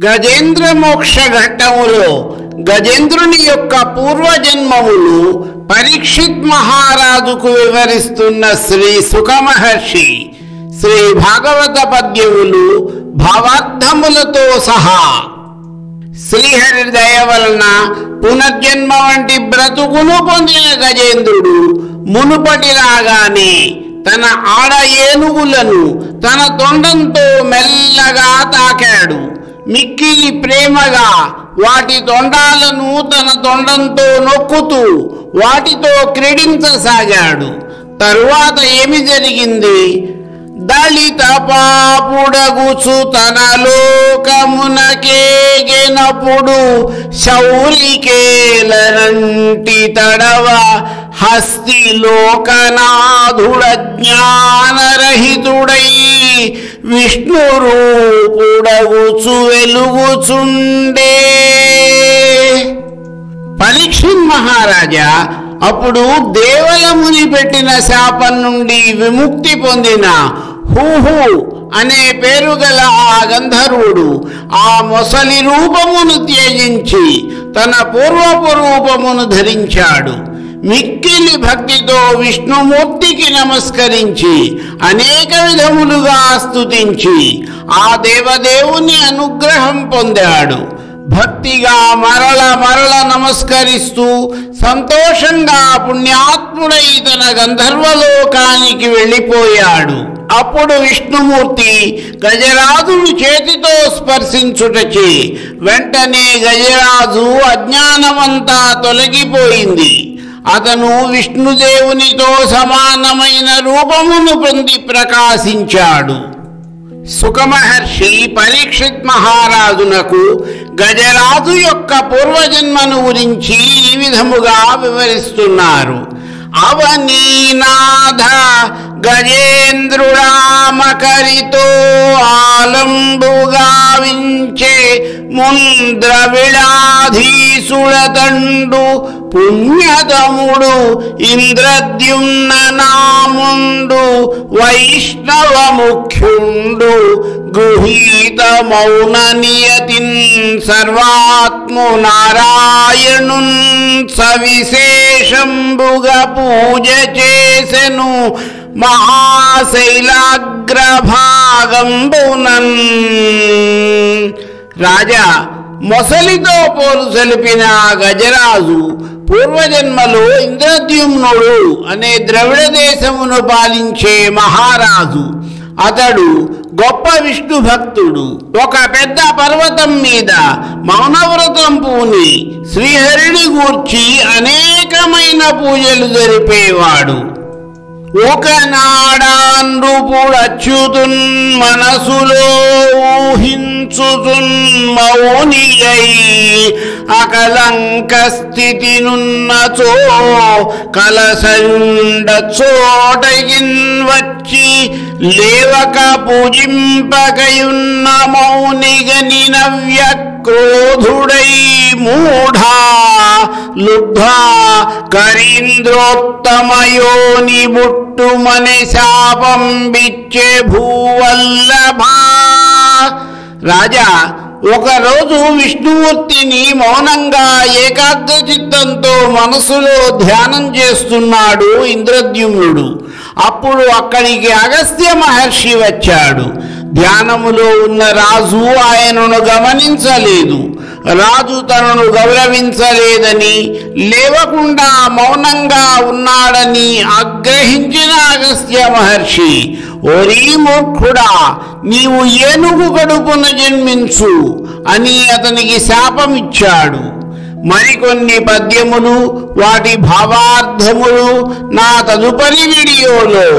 గజేంద్ర మోక్ష ఘట్టములో గజేంద్రుని యొక్క పూర్వజన్మములు పరీక్షిత్ మహారాజుకు వివరిస్తున్న శ్రీ సుఖ మహర్షి శ్రీ భాగవత పద్యములు భావార్థములతో సహా శ్రీహరి దయ వలన పునర్జన్మ వంటి బ్రతుకును పొందిన గజేంద్రుడు మునుపటిలాగానే తన ఆడ ఏనుగులను తన తొండంతో మెల్లగా తాకాడు. మిక్కిలి ప్రేమగా వాటి తొండాలను తన తొండంతో నొక్కుతూ వాటితో క్రీడించసాగాడు. తరువాత ఏమి జరిగింది? దళిత పాపుడగుచు తన లోకమునకేగినప్పుడు శౌరికేలనంటి తడవ హస్తి లోకనాథుడ జ్ఞానరహితుడై విష్ణు రూపుడగుచు వెలుగుచుండే. పరీక్షిత్ మహారాజా అప్పుడు దేవలముని పెట్టిన శాపం నుండి విముక్తి పొందిన హూహు అనే పేరు గల ఆ గంధర్వుడు ఆ మొసలి రూపమును త్యజించి తన పూర్వపు రూపమును ధరించాడు. మిక్కిలి భక్తితో విష్ణుమూర్తికి నమస్కరించి అనేక విధములుగా స్తుతించి ఆ దేవదేవుని అనుగ్రహం పొందాడు. భక్తిగా మరల మరల నమస్కరిస్తూ సంతోషంగా పుణ్యాత్ముడై తన గంధర్వలోకానికి వెళ్ళిపోయాడు. అప్పుడు విష్ణుమూర్తి గజరాజుని చేతితో స్పర్శించుటచే వెంటనే గజరాజు అజ్ఞానమంతా తొలగిపోయింది. అతను విష్ణుదేవునితో సమానమైన రూపమును పొంది ప్రకాశించాడు. సుఖమహర్షి పరీక్షిత్ మహారాజునకు గజరాజు యొక్క పూర్వజన్మను గురించి ఈ విధముగా వివరిస్తున్నారు. అవనీనాథ గజేంద్రుడామకరితో ఆలంబుగా వించే ముంద్ర విళాధీసుడతండు పుణ్యతముడు ఇంద్రద్యుమ్న నాముండు వైష్ణవ ముఖ్యుండు గృహీత మౌన నియతిన్ సర్వాత్ము నారాయణున్ సవిశేషంబుగా పూజ చేసెను మహాశైలాగ్రభాగంబునన్. రాజా, మొసలితో పోలు సలిపిన గజరాజు పూర్వజన్మలో ఇంద్రద్యుమ్నుడు అనే ద్రవిడ దేశమును పాలించే మహారాజు. అతడు గొప్ప విష్ణు భక్తుడు. ఒక పెద్ద పర్వతం మీద మౌనవ్రతం పూని శ్రీహరిని గూర్చి అనేకమైన పూజలు జరిపేవాడు. ఒకనాడాన్రుపుడచ్యుతున్ మనసులో ఊహించుతున్ మౌనియై అకలంక స్థితి నున్నచో కలసండ చోటగిన్ వచ్చి లేవక పూజింపకయున్న మౌనిగని నవ్యక్రోధుడై మూఢా లుబ్ధా కరీంద్రోత్తమయోని ముట్టుమని శాపం బిచ్చే భూవల్లభా. రాజా, ఒకరోజు విష్ణుమూర్తిని మౌనంగా ఏకాగ్ర చిత్తంతో మనసులో ధ్యానం చేస్తున్నాడు ఇంద్రద్యుమ్నుడు. అప్పుడు అక్కడికి అగస్త్య మహర్షి వచ్చాడు. ధ్యానములో ఉన్న రాజు ఆయనను గమనించలేదు. రాజు తనను గౌరవించలేదని, లేవకుండా మౌనంగా ఉన్నాడని ఆగ్రహించిన అగస్త్య మహర్షి, ఓరీ మూర్ఖుడా, నీవు ఏనుగు కడుపున జన్మించు అని అతనికి శాపమిచ్చాడు. మరికొన్ని పద్యములు వాటి భావార్థములు నా తదుపరి వీడియోలో